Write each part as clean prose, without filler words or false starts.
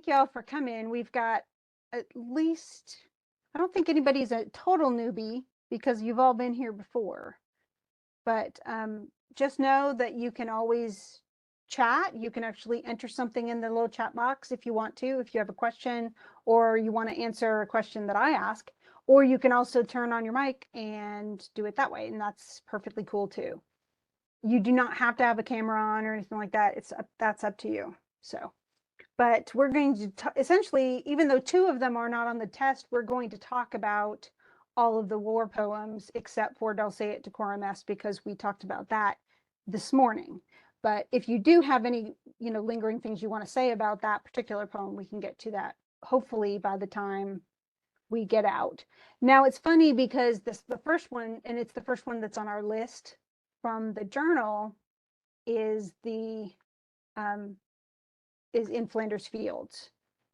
thank y'all for coming. We've got at least, I don't think anybody's a total newbie because you've all been here before. But just know that you can always chat. You can actually enter something in the little chat box if you want to, if you have a question or you want to answer a question that I ask. Or you can also turn on your mic and do it that way. And that's perfectly cool too. You do not have to have a camera on or anything like that. That's up to you. So, but we're going to essentially, even though two of them are not on the test, we're going to talk about all of the war poems except for Dulceat Decorum Est, because we talked about that this morning. But if you do have any, lingering things you want to say about that particular poem, we can get to that hopefully by the time we get out. Now it's funny because the first one, and it's the first one that's on our list from the journal, is the is In Flanders Fields.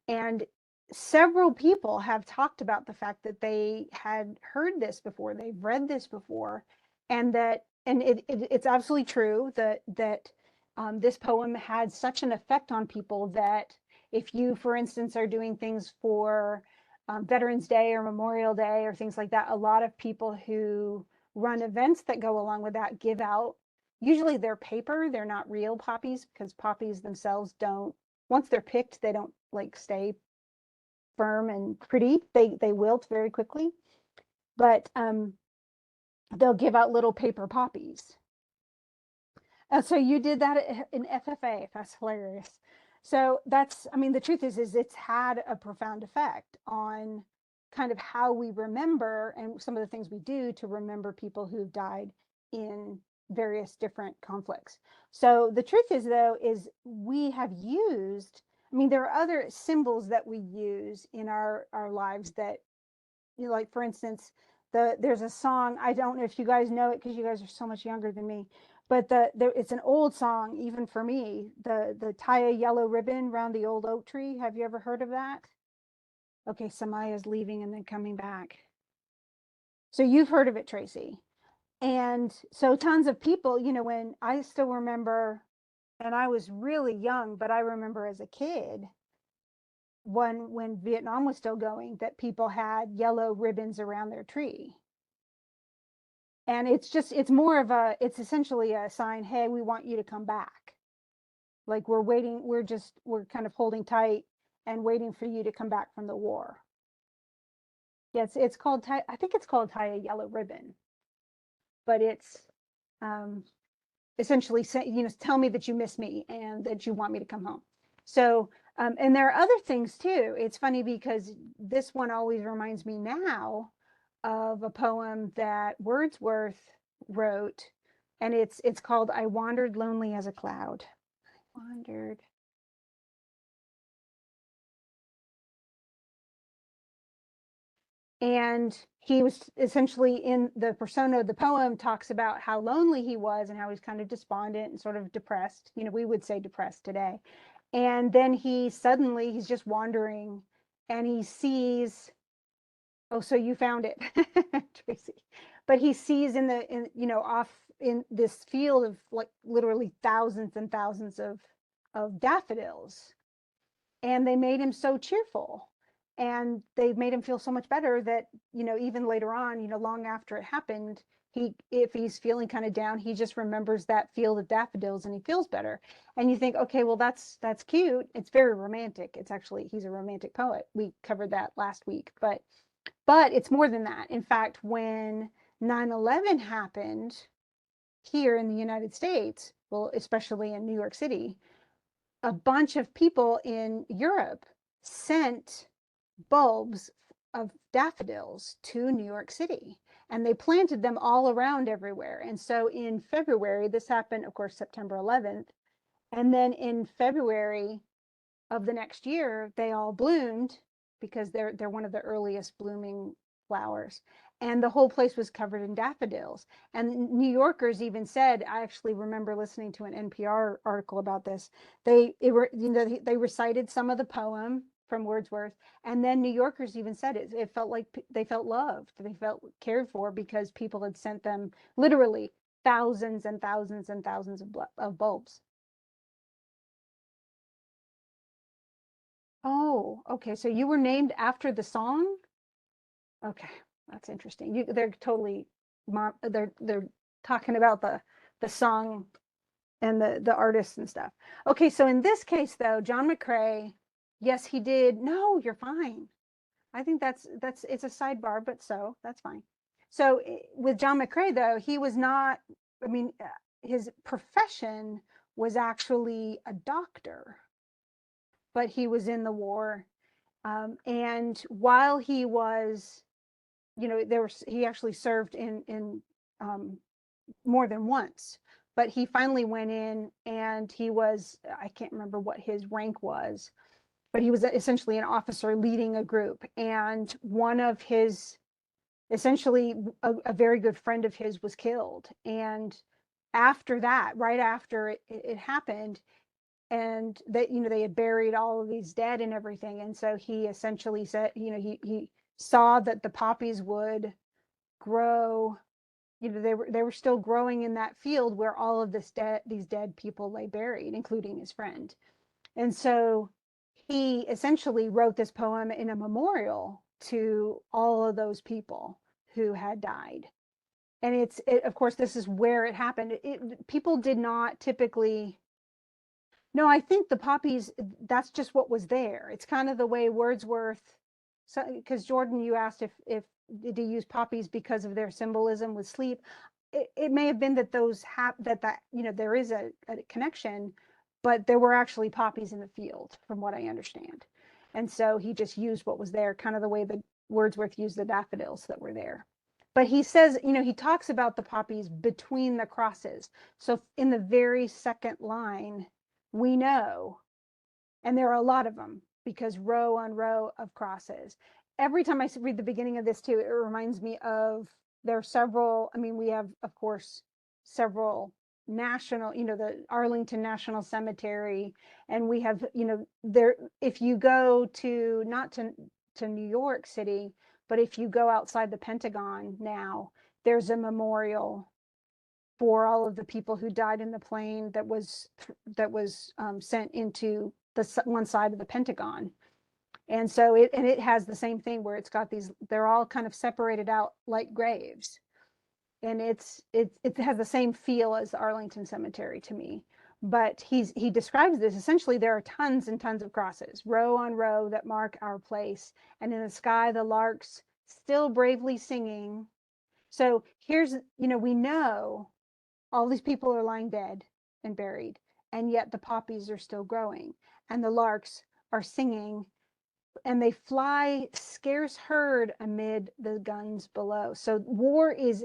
And several people have talked about the fact that they had heard this before, they've read this before, and it's absolutely true that this poem had such an effect on people that if you, for instance, are doing things for Veterans Day or Memorial Day or things like that, a lot of people who run events that go along with that give out, usually they're paper, they're not real poppies, because poppies themselves don't, once they're picked, they don't like stay firm and pretty. They wilt very quickly. But they'll give out little paper poppies. So you did that in FFA. That's hilarious. So that's, I mean, the truth is it's had a profound effect on kind of how we remember and some of the things we do to remember people who've died in various different conflicts. So the truth is, though, is we have used, I mean, there are other symbols that we use in our lives that, like, for instance, there's a song, I don't know if you guys know it because you guys are so much younger than me, but it's an old song, even for me, the tie a yellow ribbon around the old oak tree. Have you ever heard of that? Okay, Samaya's leaving and then coming back. So you've heard of it, Tracy. And so tons of people, when I still remember, and I was really young, but I remember as a kid, when Vietnam was still going, that people had yellow ribbons around their tree. And it's more of it's essentially a sign, hey, we want you to come back. Like we're waiting, we're kind of holding tight and waiting for you to come back from the war. Yes, it's called, I think it's called tie a yellow ribbon, but it's essentially say, tell me that you miss me and that you want me to come home. So, and there are other things too. It's funny because this one always reminds me now of a poem that Wordsworth wrote, and it's called I Wandered Lonely as a Cloud. I wandered. And he was essentially, in the persona of the poem, talks about how lonely he was and how he's kind of despondent and sort of depressed. We would say depressed today. And then he's just wandering and he sees, oh, so you found it, Tracy. But he sees off in this field of like literally thousands and thousands of daffodils. And they made him so cheerful. And they made him feel so much better that, even later on, long after it happened, if he's feeling kind of down, he just remembers that field of daffodils and he feels better. And you think, okay, well, that's cute. It's very romantic. It's actually, he's a romantic poet. We covered that last week, but it's more than that. In fact, when 9/11 happened here in the United States, well, especially in New York City, a bunch of people in Europe sent bulbs of daffodils to New York City, and they planted them all around everywhere. And so in February, this happened, of course, September 11th, and then in February of the next year, they all bloomed because they're one of the earliest blooming flowers. And the whole place was covered in daffodils. And New Yorkers even said, I actually remember listening to an NPR article about this. They recited some of the poem from Wordsworth, and then New Yorkers even said it felt like they felt loved, they felt cared for, because people had sent them literally thousands and thousands and thousands of bulbs. Oh, Oh, okay. So you were named after the song? Okay, that's interesting. They're totally, they're talking about the song and the artists and stuff. Okay, so in this case though, John McCrae, yes, he did. No, you're fine. I think that's it's a sidebar, but so that's fine. So with John McCrae though, he was not. I mean, his profession was actually a doctor, but he was in the war. And while he was, he actually served in um, more than once, but he finally went in and he was, I can't remember what his rank was, but he was essentially an officer leading a group. And one of his, essentially a very good friend of his was killed. And after that, right after it happened, and that, they had buried all of these dead and everything. And so he essentially said, he saw that the poppies would grow, they were still growing in that field where all of these dead people lay buried, including his friend. And so he essentially wrote this poem in a memorial to all of those people who had died. And of course, this is where it happened. People did not typically. No, I think the poppies, that's just what was there. It's kind of the way Wordsworth, so because Jordan, you asked if did he use poppies because of their symbolism with sleep. It may have been that there is a connection, but there were actually poppies in the field, from what I understand. And so he just used what was there, kind of the way that Wordsworth used the daffodils that were there. But he says, he talks about the poppies between the crosses. So in the very second line, we know, and there are a lot of them because row on row of crosses. Every time I read the beginning of this too, it reminds me of, there are several, I mean, we have, of course, several national, the Arlington National Cemetery, and we have, there, if you go to, not to New York City, but if you go outside the Pentagon now, there's a memorial for all of the people who died in the plane that was sent into the one side of the Pentagon. And so it has the same thing where it's got these, they're all kind of separated out like graves. And it has the same feel as the Arlington Cemetery to me. But he describes this, essentially there are tons and tons of crosses, row on row, that mark our place. And in the sky, the larks still bravely singing. So here's, we know all these people are lying dead and buried, and yet the poppies are still growing, and the larks are singing, and they fly scarce heard amid the guns below. So war is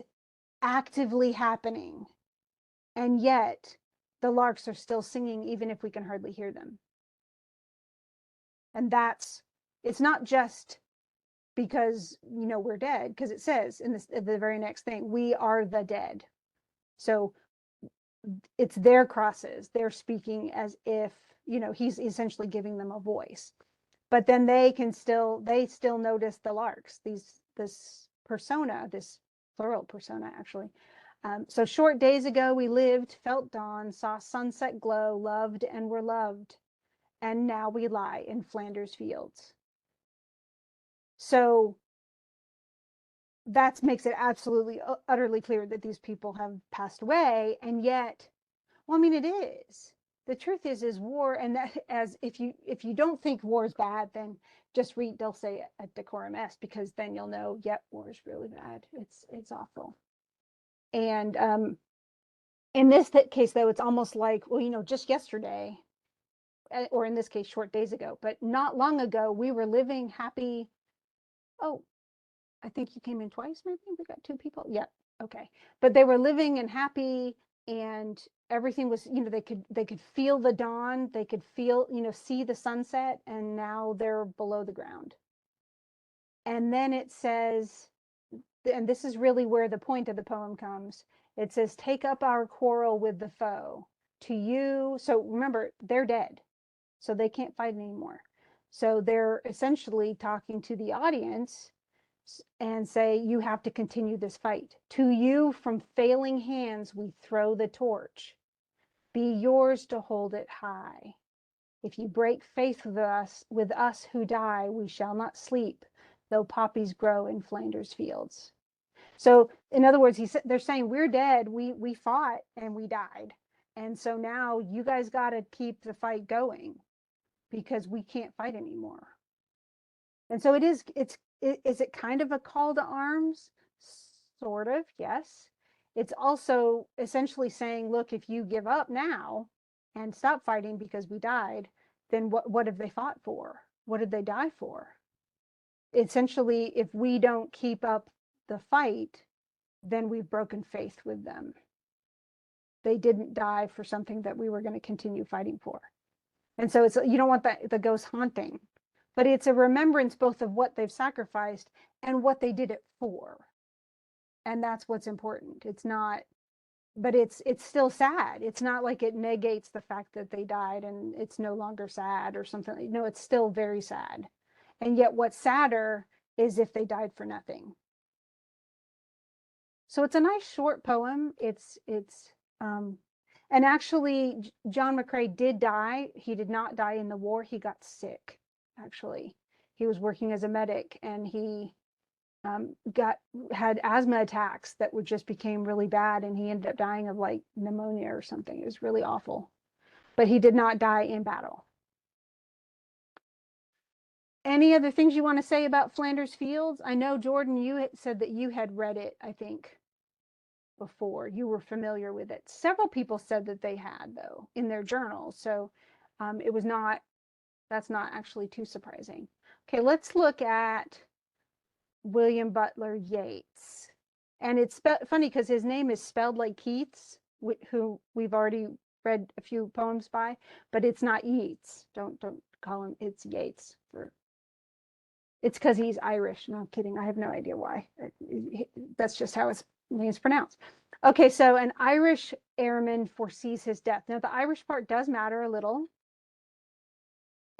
actively happening, and yet the larks are still singing, even if we can hardly hear them. And it's not just because, we're dead, because it says in the very next thing, we are the dead. So it's their crosses. They're speaking as if, he's essentially giving them a voice. But then they still notice the larks, this persona, this plural persona, actually. So short days ago we lived, felt dawn, saw sunset glow, loved and were loved, and now we lie in Flanders fields. So that makes it absolutely, utterly clear that these people have passed away, and yet, well, I mean, it is. The truth is war, and that, as if you don't think war is bad, then just read Dulce et Decorum Est, because then you'll know, yep, war is really bad. It's awful. And in this case, though, it's almost like, well, just yesterday, or in this case, short days ago, but not long ago, we were living happy. Oh, I think you came in twice, maybe we got two people. Yeah, okay. But they were living and happy, and everything was, they could feel the dawn, they could feel, see the sunset, and now they're below the ground. And then it says, and this is really where the point of the poem comes. It says, take up our quarrel with the foe. To you, so remember, they're dead, so they can't fight anymore. So they're essentially talking to the audience and say, you have to continue this fight. To you, from failing hands, we throw the torch. Be yours to hold it high. If you break faith with us who die, we shall not sleep, though poppies grow in Flanders fields. So in other words, they're saying we're dead. We fought and we died. And so now you guys got to keep the fight going because we can't fight anymore. And so is it kind of a call to arms? Sort of, yes. It's also essentially saying, look, if you give up now and stop fighting because we died, then what have they fought for? What did they die for? Essentially, if we don't keep up the fight, then we've broken faith with them. They didn't die for something that we were going to continue fighting for. And so you don't want the ghost haunting, but it's a remembrance both of what they've sacrificed and what they did it for. And that's what's important. It's not, but it's still sad. It's not like it negates the fact that they died and it's no longer sad or something. No, it's still very sad. And yet what's sadder is if they died for nothing. So it's a nice short poem. And actually John McCrae did die. He did not die in the war. He got sick, actually. He was working as a medic and he had asthma attacks that just became really bad, and he ended up dying of like pneumonia or something. It was really awful, but he did not die in battle. Any other things you want to say about Flanders Fields? I know, Jordan, you said that you had read it, I think, before. You were familiar with it. Several people said that they had, though, in their journals. So that's not actually too surprising. Okay, let's look at William Butler Yeats. And it's funny because his name is spelled like Keats, who we've already read a few poems by, but it's not Yeats. Don't call him, it's Yeats. It's because he's Irish. No, I'm kidding. I have no idea why. That's just how his name's pronounced. Okay, so an Irish airman foresees his death. Now, the Irish part does matter a little.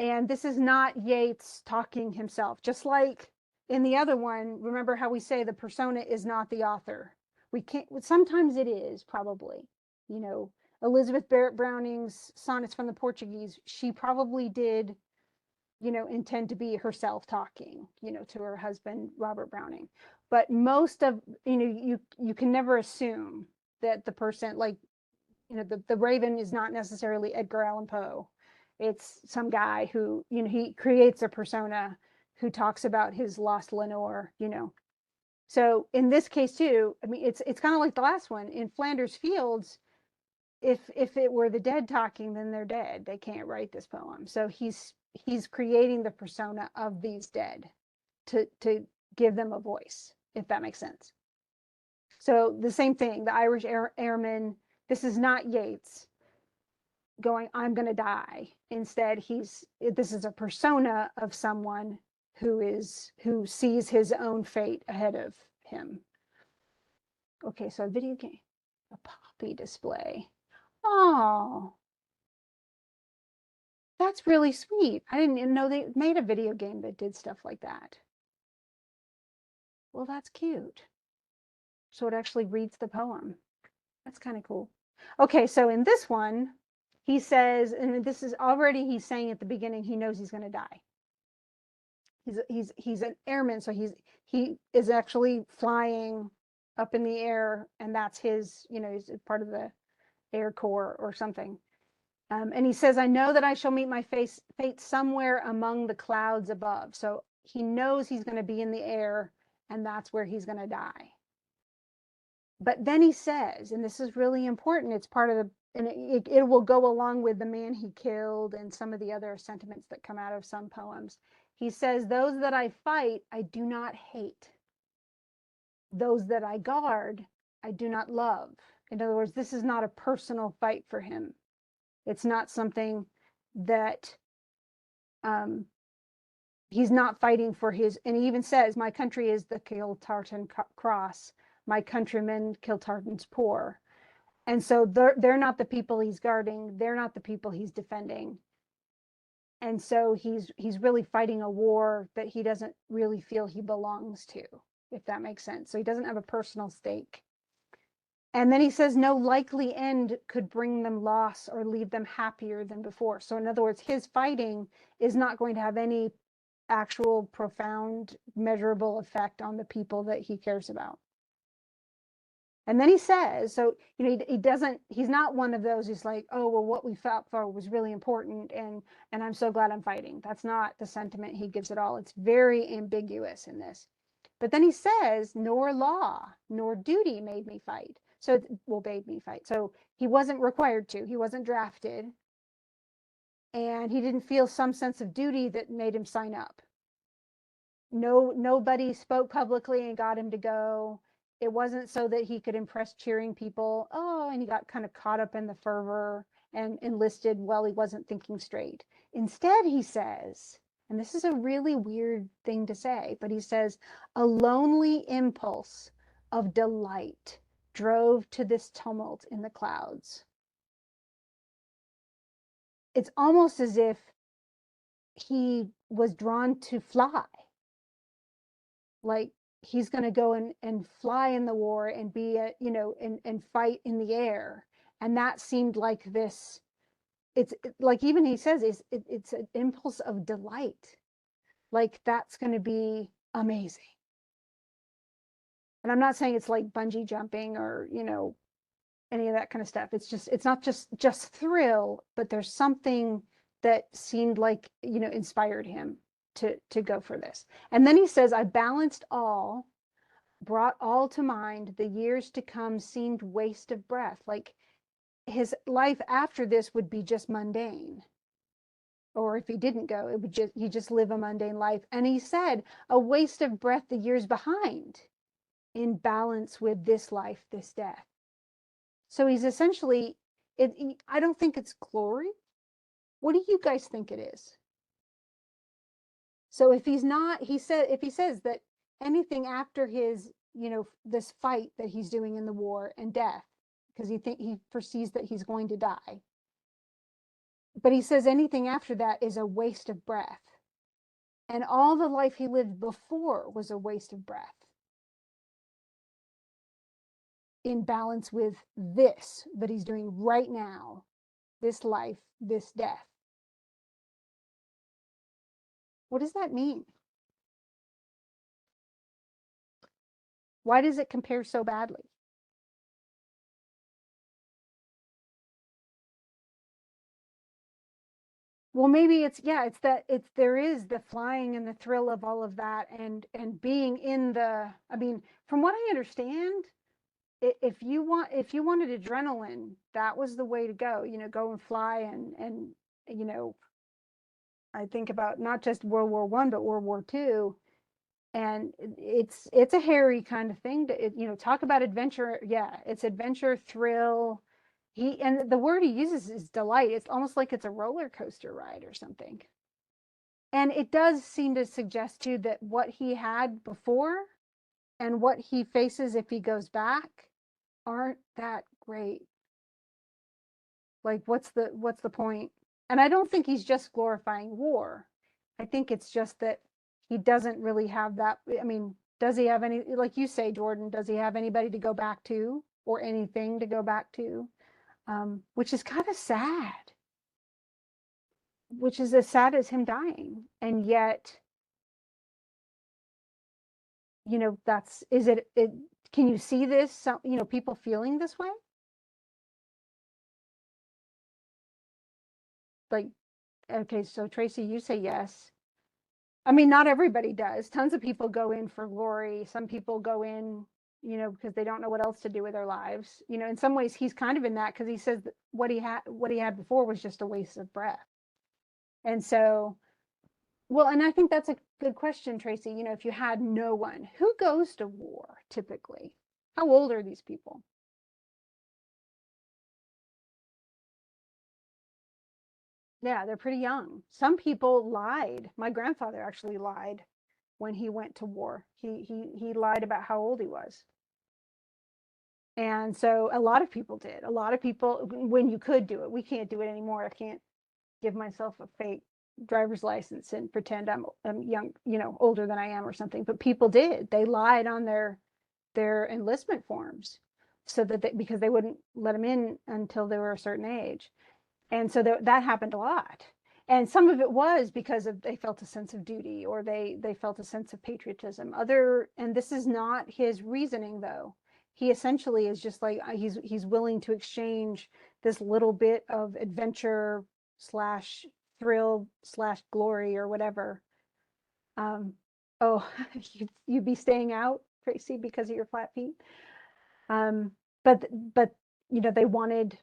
And this is not Yeats talking himself, just like in the other one. Remember how we say the persona is not the author. We can't, sometimes it is, probably. You know, Elizabeth Barrett Browning's Sonnets from the Portuguese, she probably did, you know, intend to be herself talking, you know, to her husband, Robert Browning. But most of, you know, you can never assume that the person, like, you know, the Raven is not necessarily Edgar Allan Poe. It's some guy who, you know, he creates a persona who talks about his lost Lenore, you know. So in this case too, I mean, it's kind of like the last one in Flanders Fields. If it were the dead talking, then they're dead. They can't write this poem. So he's creating the persona of these dead to give them a voice, if that makes sense. So the same thing, the Irish airman. This is not Yeats going, I'm going to die. Instead, this is a persona of someone who sees his own fate ahead of him. Okay, so a video game, a poppy display. Oh, that's really sweet. I didn't even know they made a video game that did stuff like that. Well, that's cute. So it actually reads the poem. That's kind of cool. Okay, so in this one, he says, and this is already, he's saying at the beginning, he knows he's going to die. He's an airman, so he is actually flying up in the air, and that's his, you know, he's part of the Air Corps or something. And he says, I know that I shall meet my fate somewhere among the clouds above. So he knows he's going to be in the air, and that's where he's going to die. But then he says, and this is really important, it's part of the, and it will go along with the man he killed and some of the other sentiments that come out of some poems. He says, those that I fight, I do not hate. Those that I guard, I do not love. In other words, this is not a personal fight for him. It's not something that he's not fighting for his, and he even says, my country is the Kiltartan cross. My countrymen, Kiltartan's poor. And so they're not the people he's guarding. They're not the people he's defending. And so he's really fighting a war that he doesn't really feel he belongs to, if that makes sense. So he doesn't have a personal stake. And then he says no likely end could bring them loss or leave them happier than before. So in other words, his fighting is not going to have any actual profound measurable effect on the people that he cares about. And then he says, so he doesn't, he's not one of those who's like, oh well, what we fought for was really important, and I'm so glad I'm fighting. That's not the sentiment he gives at all. It's very ambiguous in this. But then he says, nor law nor duty made me fight. So, well, made me fight. So he wasn't required to. He wasn't drafted, and he didn't feel some sense of duty that made him sign up. Nobody spoke publicly and got him to go. It wasn't so that he could impress cheering people. Oh, and he got kind of caught up in the fervor and enlisted while he wasn't thinking straight. Instead, he says, and this is a really weird thing to say, but he says, a lonely impulse of delight drove to this tumult in the clouds. It's almost as if he was drawn to fly. Like he's going to go and fly in the war and be a, and fight in the air. And that seemed like this, it's like, even he says it's an impulse of delight. Like that's going to be amazing. And I'm not saying it's like bungee jumping or, any of that kind of stuff. It's not just thrill, but there's something that seemed like, inspired him to go for this. And then he says, I balanced all, brought all to mind, the years to come seemed waste of breath. Like his life after this would be just mundane. Or if he didn't go, it would he just live a mundane life. And he said, a waste of breath the years behind, in balance with this life, this death. So he's essentially, I don't think it's glory. What do you guys think it is? So if he's not, if he says that anything after his, this fight that he's doing in the war and death, because he perceives that he's going to die. But he says anything after that is a waste of breath. And all the life he lived before was a waste of breath, in balance with this that he's doing right now, this life, this death. What does that mean? Why does it compare so badly? Well, maybe it's, yeah, it's that there is the flying and the thrill of all of that, and being in the, I mean, from what I understand, if you wanted adrenaline, that was the way to go, go and fly, and you know, I think about not just World War I, but World War II, and it's a hairy kind of thing to, talk about adventure. Yeah, it's adventure, thrill. And the word he uses is delight. It's almost like it's a roller coaster ride or something. And it does seem to suggest too that what he had before and what he faces if he goes back aren't that great. Like what's the point? And I don't think he's just glorifying war. I think it's just that he doesn't really have that. I mean, does he have any, like you say, Jordan, does he have anybody to go back to or anything to go back to? Which is kind of sad, which is as sad as him dying. And yet, that's, can you see this, people feeling this way? Like, okay, so Tracy, you say yes. I mean, not everybody does. Tons of people go in for glory. Some people go in, because they don't know what else to do with their lives. In some ways, he's kind of in that, because he says that what he had before was just a waste of breath. And so, well, and I think that's a good question, Tracy. If you had no one, who goes to war typically? How old are these people? Yeah, they're pretty young. Some people lied. My grandfather actually lied when he went to war. He lied about how old he was. And so a lot of people did. A lot of people, when you could do it, we can't do it anymore. I can't give myself a fake driver's license and pretend I'm young, older than I am or something. But people did. They lied on their enlistment forms. so that because they wouldn't let them in until they were a certain age. And so that happened a lot. And some of it was because of they felt a sense of duty, or they felt a sense of patriotism. And this is not his reasoning, though. He essentially is just like he's willing to exchange this little bit of adventure slash thrill slash glory or whatever. Oh, you'd be staying out, Tracy, because of your flat feet. Um, but they wanted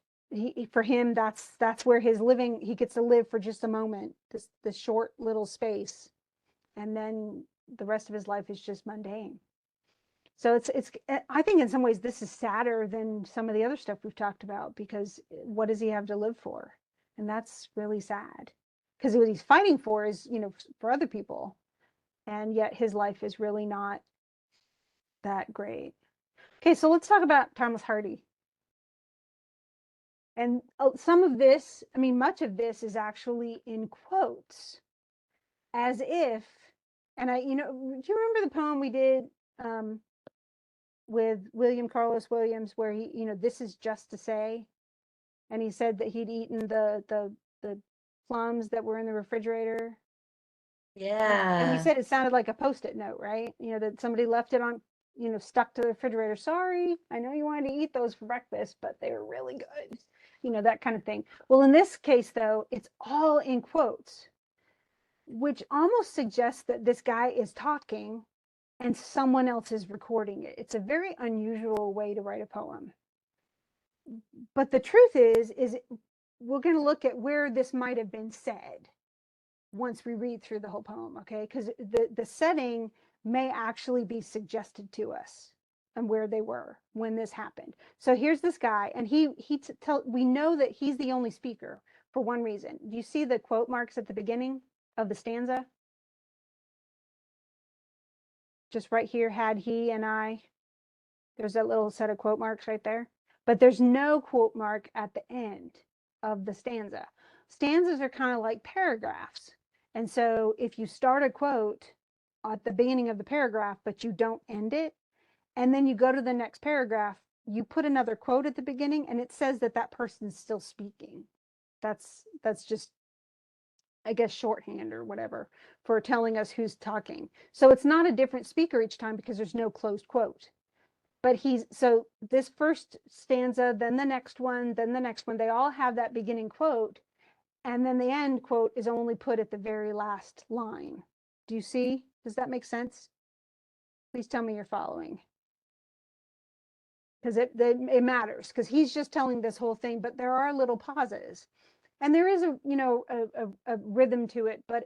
for him, that's where his living, he gets to live for just a moment, this short little space, and then the rest of his life is just mundane. So it's I think in some ways this is sadder than some of the other stuff we've talked about, because what does he have to live for? And that's really sad, because what he's fighting for is, for other people, and yet his life is really not that great. Okay, so let's talk about Thomas Hardy. And some of this, I mean, much of this is actually in quotes, as if, and do you remember the poem we did with William Carlos Williams, where he, this is just to say, and he said that he'd eaten the plums that were in the refrigerator. And we Yeah. said it sounded like a post-it note, right? That somebody left it on, stuck to the refrigerator. Sorry, I know you wanted to eat those for breakfast, but they were really good. That kind of thing. Well, in this case, though, it's all in quotes, which almost suggests that this guy is talking and someone else is recording it. It's a very unusual way to write a poem. But the truth is we're going to look at where this might have been said once we read through the whole poem, okay? Because the setting may actually be suggested to us and where they were when this happened. So here's this guy, and we know that he's the only speaker for one reason. Do you see the quote marks at the beginning of the stanza? Just right here, had he and I. There's that little set of quote marks right there. But there's no quote mark at the end of the stanza. Stanzas are kind of like paragraphs. And so if you start a quote at the beginning of the paragraph, but you don't end it, and then you go to the next paragraph, you put another quote at the beginning, and it says that that person's still speaking. That's just, I guess, shorthand or whatever for telling us who's talking. So it's not a different speaker each time because there's no closed quote. But so this first stanza, then the next one, then the next one, they all have that beginning quote. And then the end quote is only put at the very last line. Do you see? Does that make sense? Please tell me you're following. Because it matters, because he's just telling this whole thing, but there are little pauses. And there is a rhythm to it, but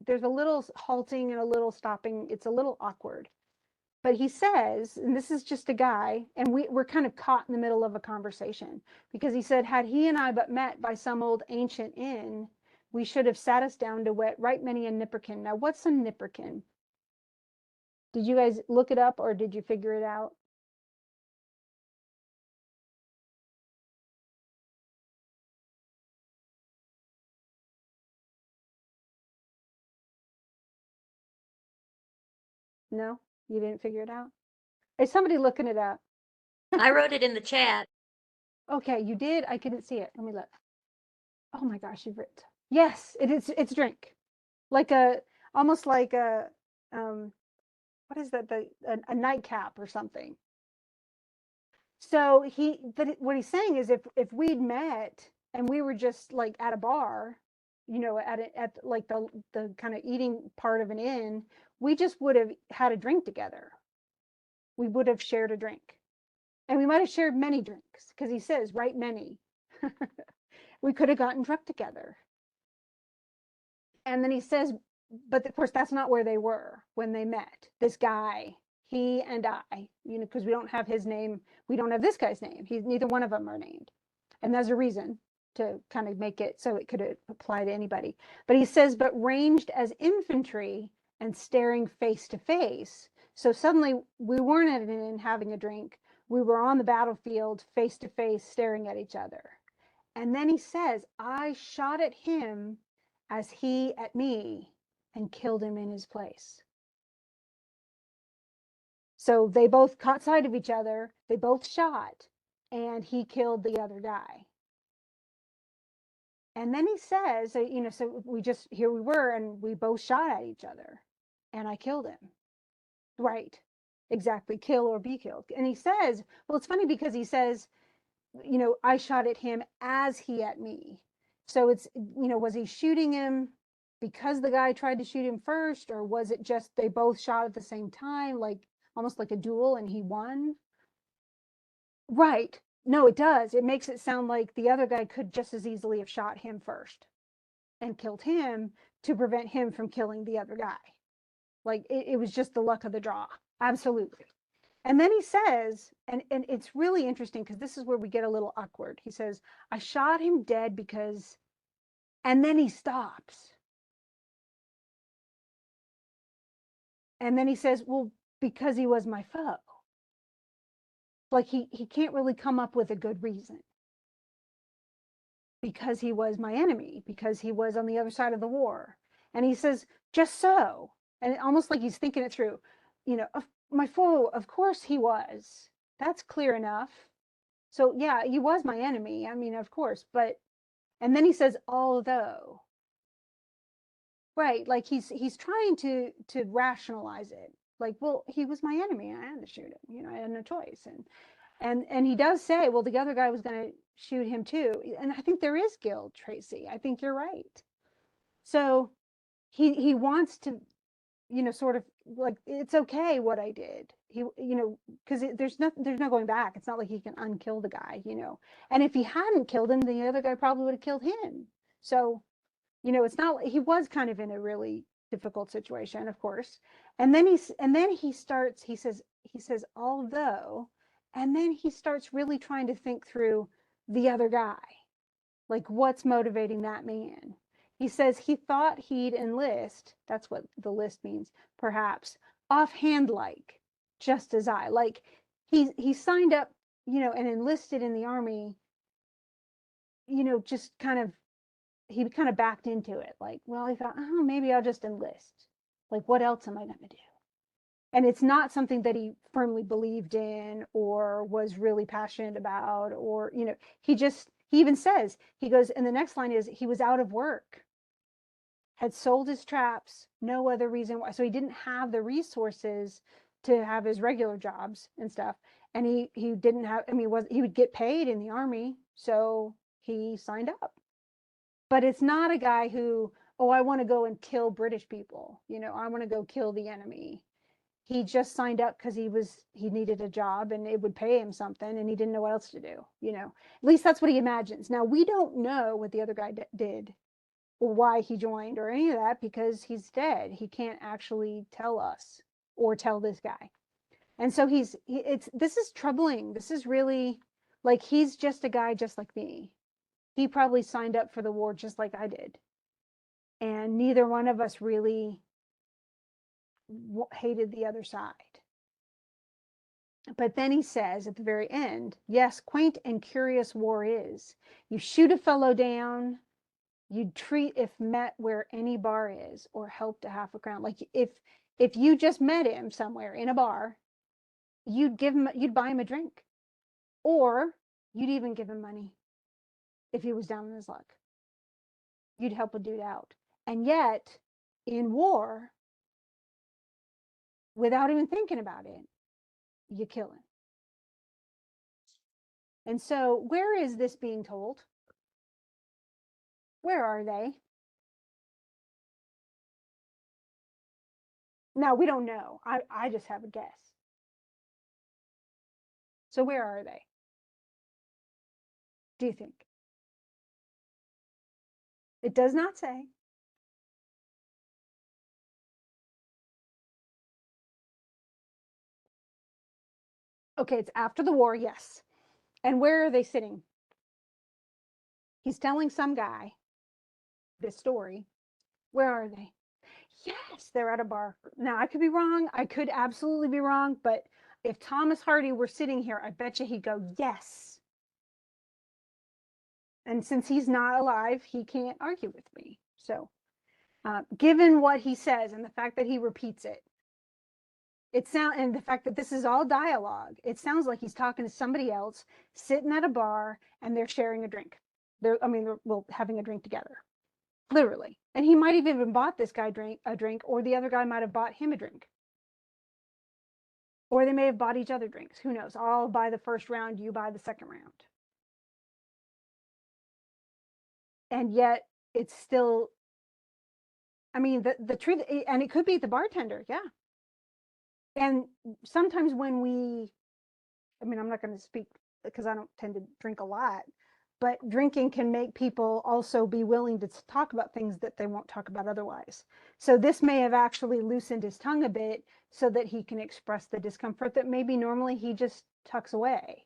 there's a little halting and a little stopping. It's a little awkward. But he says, and this is just a guy, and we're kind of caught in the middle of a conversation, because he said, had he and I but met by some old ancient inn, we should have sat us down to wet right many a nipperkin. Now, what's a nipperkin? Did you guys look it up, or did you figure it out? No, you didn't figure it out? Is somebody looking it up? I wrote it in the chat. Okay, you did? I couldn't see it. Let me look. Oh my gosh, you've written. Yes, it's drink. Like almost like what is that? A nightcap or something. So but what he's saying is, if we'd met and we were just like at a bar, at like the kind of eating part of an inn, we just would have had a drink together. We would have shared a drink, and we might have shared many drinks, because he says, right, many. We could have gotten drunk together. And then he says, but of course that's not where they were when they met. This guy, he and I, because we don't have his name, we don't have this guy's name. Neither one of them are named, and there's a reason to kind of make it so it could apply to anybody. But he says, but ranged as infantry and staring face to face. So suddenly we weren't at an inn having a drink. We were on the battlefield, face to face, staring at each other. And then he says, I shot at him as he at me, and killed him in his place. So they both caught sight of each other, they both shot, and he killed the other guy. And then he says, so here we were, and we both shot at each other, and I killed him. Right. Exactly. Kill or be killed. And he says, well, it's funny because he says, I shot at him as he at me. So it's, was he shooting him because the guy tried to shoot him first, or was it just they both shot at the same time, like almost like a duel and he won? Right. No, it does. It makes it sound like the other guy could just as easily have shot him first and killed him to prevent him from killing the other guy. Like it was just the luck of the draw. Absolutely. And then he says, and it's really interesting because this is where we get a little awkward. He says, I shot him dead because, and then he stops. And then he says, well, because he was my foe. Like he can't really come up with a good reason. Because he was my enemy, because he was on the other side of the war. And he says, just so. And almost like he's thinking it through, my foe, of course he was. That's clear enough. So yeah, he was my enemy. I mean, of course, but and then he says, although. Right, like he's trying to rationalize it. Like, well, he was my enemy. I had to shoot him. I had no choice. And he does say, well, the other guy was going to shoot him too. And I think there is guilt, Tracy. I think you're right. So he wants to, sort of like, it's okay what I did. Because there's no going back. It's not like he can unkill the guy. And if he hadn't killed him, the other guy probably would have killed him. So, it's not like he was kind of in a really difficult situation, of course. And then he says, although, and then he starts really trying to think through the other guy, like what's motivating that man. He says he thought he'd enlist, that's what the list means, perhaps, offhand, like, just as I, like, he signed up, and enlisted in the army, just kind of, he kind of backed into it. Like, well, he thought, oh, maybe I'll just enlist. Like, what else am I going to do? And it's not something that he firmly believed in or was really passionate about, or, he even says, he goes, and the next line is, he was out of work, had sold his traps, no other reason why. So he didn't have the resources to have his regular jobs and stuff. And he didn't have, I mean, he would get paid in the army. So he signed up. But it's not a guy who, oh, I want to go and kill British people. I want to go kill the enemy. He just signed up because he needed a job and it would pay him something and he didn't know what else to do. At least that's what he imagines. Now, we don't know what the other guy did or why he joined or any of that because he's dead. He can't actually tell us or tell this guy. And so this is troubling. This is really, like, he's just a guy just like me. He probably signed up for the war just like I did. And neither one of us really hated the other side. But then he says at the very end, yes, quaint and curious war is. You shoot a fellow down, you'd treat if met where any bar is, or help to half a crown. Like if you just met him somewhere in a bar, you'd buy him a drink, or you'd even give him money if he was down in his luck. You'd help a dude out. And yet, in war, without even thinking about it, you kill him. And so, where is this being told? Where are they? Now, we don't know. I just have a guess. So, where are they? Do you think? It does not say. Okay, it's after the war, yes. And where are they sitting? He's telling some guy this story. Where are they? Yes, they're at a bar. Now, I could be wrong. I could absolutely be wrong. But if Thomas Hardy were sitting here, I bet you he'd go, yes. And since he's not alive, he can't argue with me. So, given what he says and the fact that he repeats it, And the fact that this is all dialogue, it sounds like he's talking to somebody else sitting at a bar and they're sharing a drink. They're well, having a drink together, literally. And he might have even bought this guy a drink, or the other guy might have bought him a drink. Or they may have bought each other drinks. Who knows? I'll buy the first round, you buy the second round. And yet it's still, I mean, the truth, and it could be the bartender, yeah. And sometimes when I'm not going to speak because I don't tend to drink a lot, but drinking can make people also be willing to talk about things that they won't talk about otherwise. So this may have actually loosened his tongue a bit so that he can express the discomfort that maybe normally he just tucks away.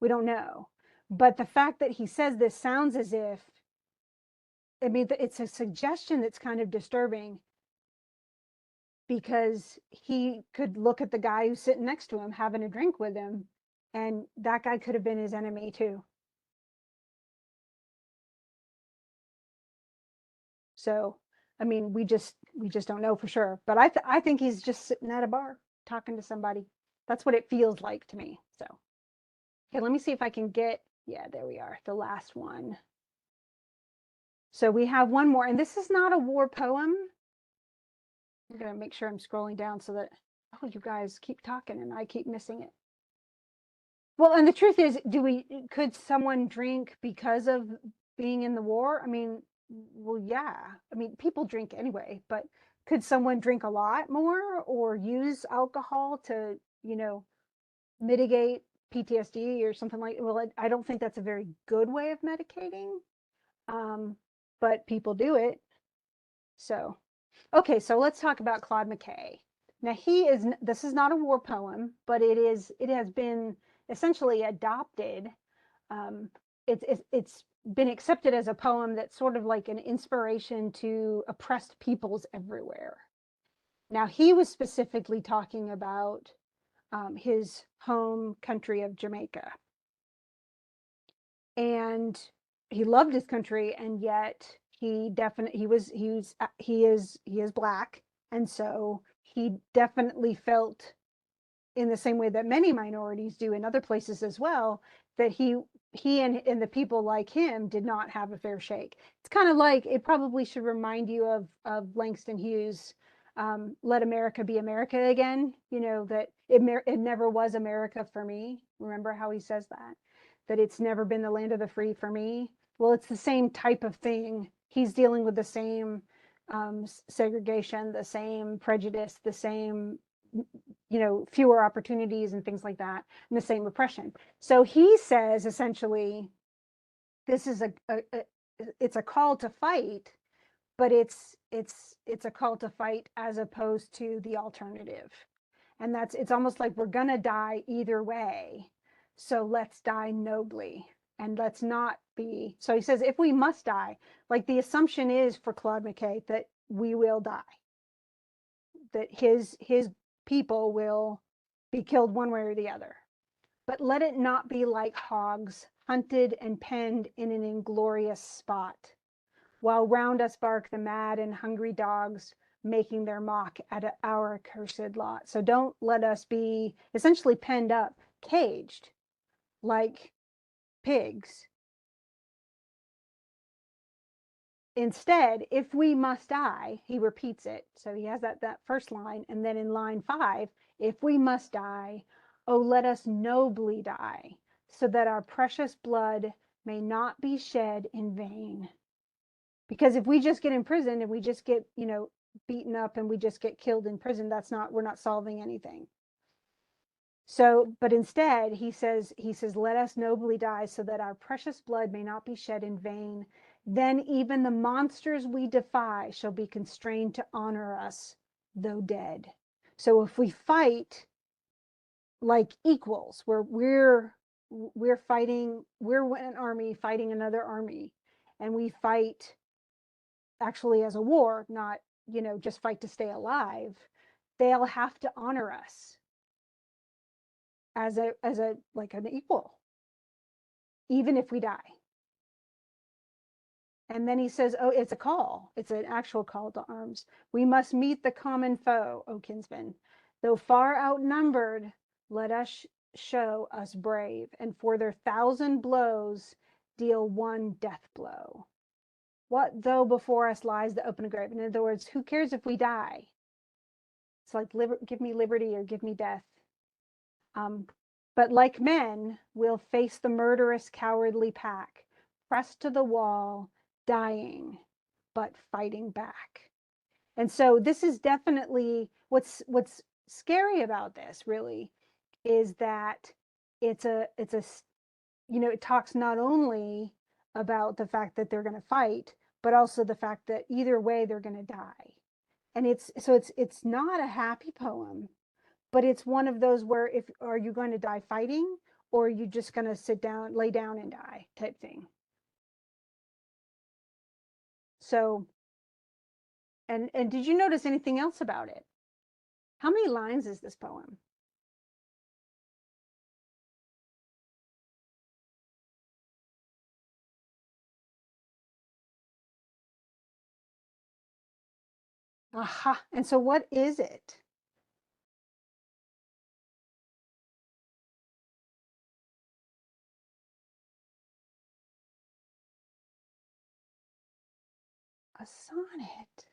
We don't know. But the fact that he says this sounds as if, I mean, it's a suggestion that's kind of disturbing, because he could look at the guy who's sitting next to him having a drink with him, and that guy could have been his enemy too. So, I mean, we just don't know for sure. But I think he's just sitting at a bar talking to somebody. That's what it feels like to me. So, okay, let me see if I can get, yeah, there we are, the last one. So we have one more, and this is not a war poem. I'm gonna make sure I'm scrolling down so that, oh, you guys keep talking and I keep missing it. Well, and the truth is, could someone drink because of being in the war? I mean, well, yeah. I mean, people drink anyway, but could someone drink a lot more or use alcohol to, mitigate PTSD or something like, well, I don't think that's a very good way of medicating. Um, but people do it. So, okay, so let's talk about Claude McKay. Now this is not a war poem, but it has been essentially adopted. Um, it's been accepted as a poem that's sort of like an inspiration to oppressed peoples everywhere. Now he was specifically talking about his home country of Jamaica, and he loved his country, and yet he is black, and so he definitely felt, in the same way that many minorities do in other places as well, that and the people like him did not have a fair shake. It's kind of like, it probably should remind you of Langston Hughes, "Let America be America again." That it never was America for me. Remember how he says that it's never been the land of the free for me. Well, it's the same type of thing. He's dealing with the same segregation, the same prejudice, the same, fewer opportunities and things like that, and the same oppression. So he says essentially, this is it's a call to fight, but it's a call to fight as opposed to the alternative. And it's almost like we're gonna die either way, so let's die nobly, and let's not be. So he says, if we must die, like, the assumption is for Claude McKay that we will die, that his people will be killed one way or the other. But let it not be like hogs, hunted and penned in an inglorious spot, while round us bark the mad and hungry dogs, making their mock at our accursed lot. So don't let us be essentially penned up, caged, like pigs. Instead, if we must die, he repeats it. So he has that first line, and then in line 5, if we must die, oh, let us nobly die, so that our precious blood may not be shed in vain. Because if we just get imprisoned and we just get, beaten up and we just get killed in prison, we're not solving anything. So, but instead, he says, let us nobly die, so that our precious blood may not be shed in vain. Then even the monsters we defy shall be constrained to honor us, though dead. So if we fight like equals, where we're fighting, we're an army fighting another army, and we fight actually as a war, not, just fight to stay alive, they'll have to honor us as a like an equal, even if we die. And then he says, oh, it's a call. It's an actual call to arms. We must meet the common foe, O kinsmen. Though far outnumbered, let us show us brave, and for their 1,000 blows deal one death blow. What though before us lies the open grave? In other words, who cares if we die? It's like, give me liberty or give me death. But like men, we'll face the murderous, cowardly pack, pressed to the wall, dying, but fighting back. And so this is definitely what's scary about this, really, is that it's a it talks not only about the fact that they're going to fight, but also the fact that either way they're going to die. And it's not a happy poem, but it's one of those where, if are you going to die fighting, or are you just going to sit down, lay down and die type thing. So, and did you notice anything else about it? How many lines is this poem? Aha. And so what is it? A sonnet.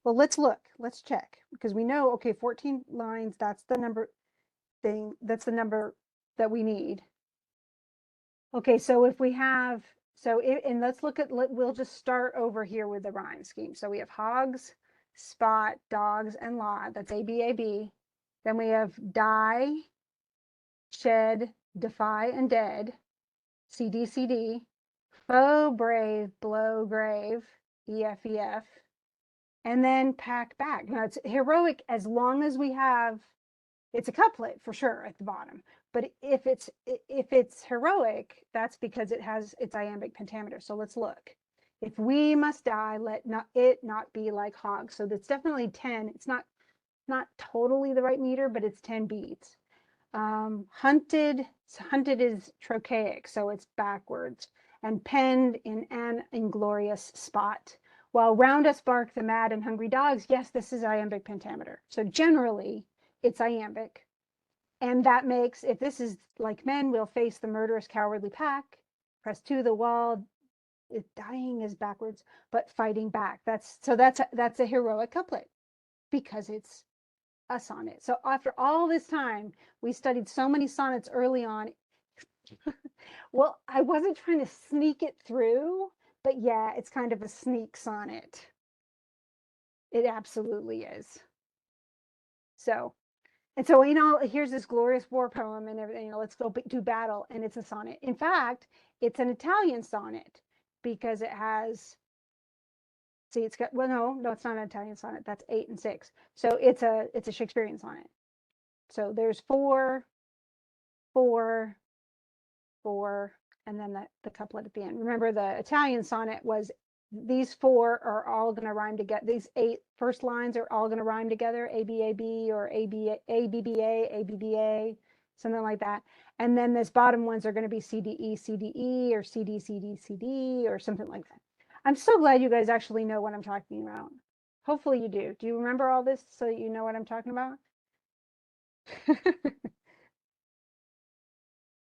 Well, let's look. Let's check, because we know, okay, 14 lines, that's the number thing. That's the number that we need. Okay, so if we have, and let's look at, we'll just start over here with the rhyme scheme. So we have hogs, spot, dogs, and lot. That's ABAB. Then we have die, shed, defy, and dead. CDCD. Foe, brave, blow, grave. EFEF. And then pack back. Now it's heroic as long as we have, it's a couplet for sure at the bottom. But if it's heroic, that's because it has its iambic pentameter. So let's look. If we must die, let it not be like hogs. So that's definitely 10. It's not totally the right meter, but it's 10 beats. Hunted is trochaic, so it's backwards. And penned in an inglorious spot. While round us bark the mad and hungry dogs, yes, this is iambic pentameter. So generally, it's iambic. And that makes, if this is like men, we'll face the murderous, cowardly pack, press to the wall. Dying is backwards, but fighting back. That's a heroic couplet because it's a sonnet. So after all this time, we studied so many sonnets early on. Well, I wasn't trying to sneak it through, but yeah, it's kind of a sneak sonnet. It absolutely is. So, and so, here's this glorious war poem and everything, let's go do battle. And it's a sonnet. In fact, it's an Italian sonnet because it has, see, it's got, well, no, it's not an Italian sonnet. That's 8 and 6. So it's a Shakespearean sonnet. So there's 4, 4, 4, and then the couplet at the end. Remember, the Italian sonnet was, these 4 are all going to rhyme together. These 8 first lines are all going to rhyme together, ABAB or ABBA, ABBA, something like that. And then this bottom ones are going to be CDE, CDE, or CD, CD, CD, or something like that. I'm so glad you guys actually know what I'm talking about. Hopefully you do. Do you remember all this so that you know what I'm talking about?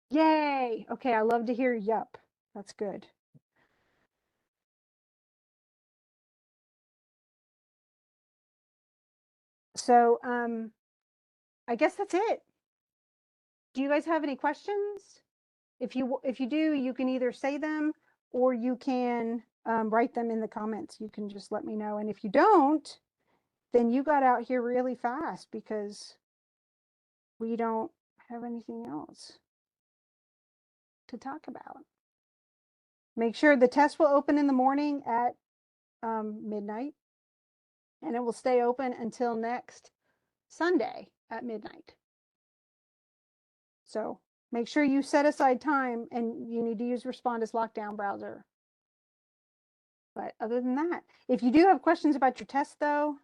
Yay. Okay, I love to hear yup. That's good. So I guess that's it. Do you guys have any questions? If you do, you can either say them or you can write them in the comments. You can just let me know. And if you don't, then you got out here really fast because we don't have anything else to talk about. Make sure the test will open in the morning at midnight, and it will stay open until next Sunday at midnight. So make sure you set aside time, and you need to use Respondus Lockdown browser. But other than that, if you do have questions about your test, though,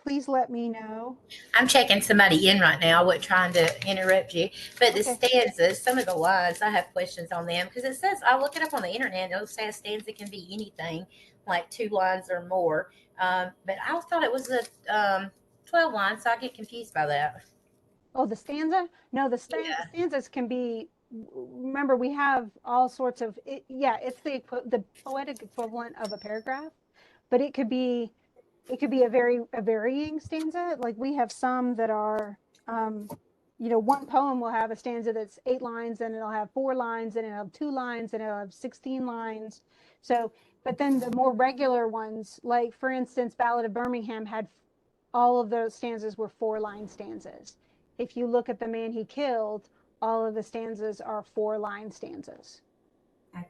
please let me know. I'm checking somebody in right now. I wasn't trying to interrupt you, but the Okay. stanzas, some of the lines, I have questions on them because it says I look it up on the internet. It'll say a stanza can be anything, like 2 lines or more. But I thought it was a 12 lines, so I get confused by that. Oh, the stanza? No, the Yeah. stanzas can be. Remember, we have all sorts of. Yeah, it's the poetic equivalent of a paragraph, but it could be a varying stanza. Like we have some that are, one poem will have a stanza that's 8 lines, and it'll have 4 lines, and it'll have 2 lines, and it'll have 16 lines. So, but then the more regular ones, like for instance, Ballad of Birmingham had all of those stanzas were 4-line stanzas. If you look at The Man He Killed, all of the stanzas are 4-line stanzas. Okay.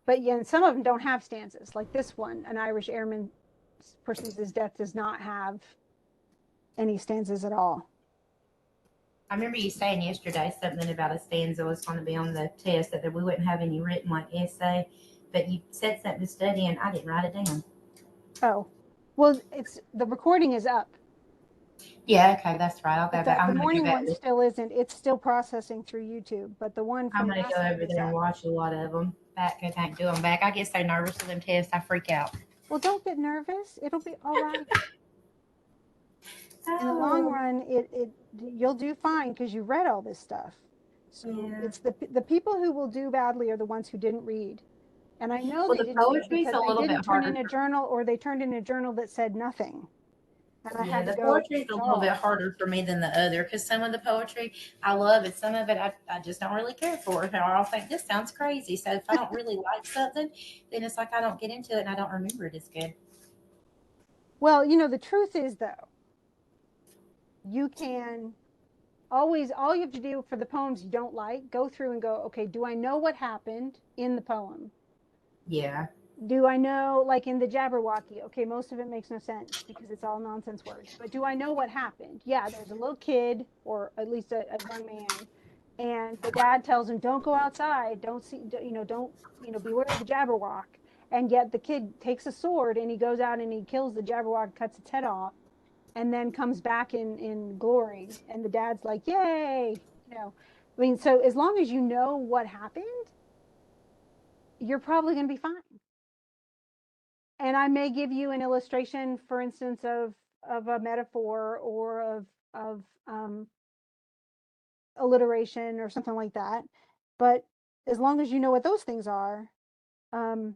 But yeah, and some of them don't have stanzas. Like this one, An Irish Airman Pursues His Death does not have any stanzas at all. I remember you saying yesterday something about a stanza was going to be on the test, that we wouldn't have any written like essay, but you said something to study and I didn't write it down. Oh, well, the recording is up. Yeah, okay, that's right. I'll go But back. the I'm going to go morning back. one still isn't. It's still processing through YouTube. But the one I'm from going to last go night over is there and up. watch a lot of them. Go back, do them back. I get so nervous with them tests, I freak out. Well, don't get nervous. It'll be all right. In the long Oh, run, you'll do fine because you read all this stuff. So yeah. it's the people who will do badly are the ones who didn't read. And I know Well, they the didn't read poetry's because a they little bit didn't turn harder. in a journal, or they turned in a journal that said nothing. And I Yeah, had to the go poetry is a check little bit off. harder for me than the other, because some of the poetry I love it, some of it I just don't really care for. Or I'll think this sounds crazy. So if I don't really like something, then it's like I don't get into it and I don't remember it as good. Well, the truth is though, you can always, all you have to do for the poems you don't like, go through and go, okay, do I know what happened in the poem? Yeah. Do I know, like in the Jabberwocky, okay, most of it makes no sense because it's all nonsense words, but do I know what happened? Yeah, there's a little kid, or at least a young man, and the dad tells him, don't go outside, don't see, don't, beware of the Jabberwock. And yet the kid takes a sword and he goes out and he kills the Jabberwock, cuts its head off, and then comes back in glory. And the dad's like, yay, I mean, so as long as you know what happened, you're probably going to be fine. And I may give you an illustration, for instance, of a metaphor or of alliteration or something like that. But as long as you know what those things are, um,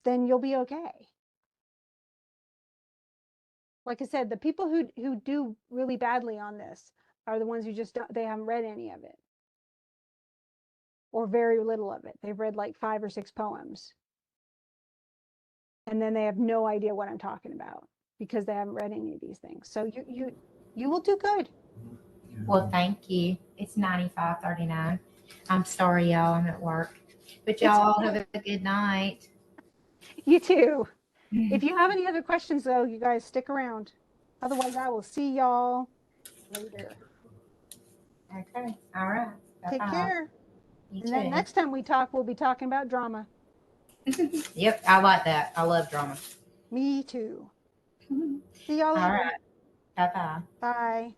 then you'll be okay. Like I said, the people who do really badly on this are the ones who just they haven't read any of it, or very little of it. They've read like 5 or 6 poems, and then they have no idea what I'm talking about because they haven't read any of these things. So you will do good. Well, thank you. It's 95:39. I'm sorry, y'all. I'm at work. But It's y'all okay. have a good night. You too. If you have any other questions, though, you guys stick around. Otherwise, I will see y'all later. Okay. All right. Take Bye-bye. care. You And then too. next time we talk, we'll be talking about drama. Yep. I like that. I love drama. Me too. See y'all All later. right. Bye-bye. Bye.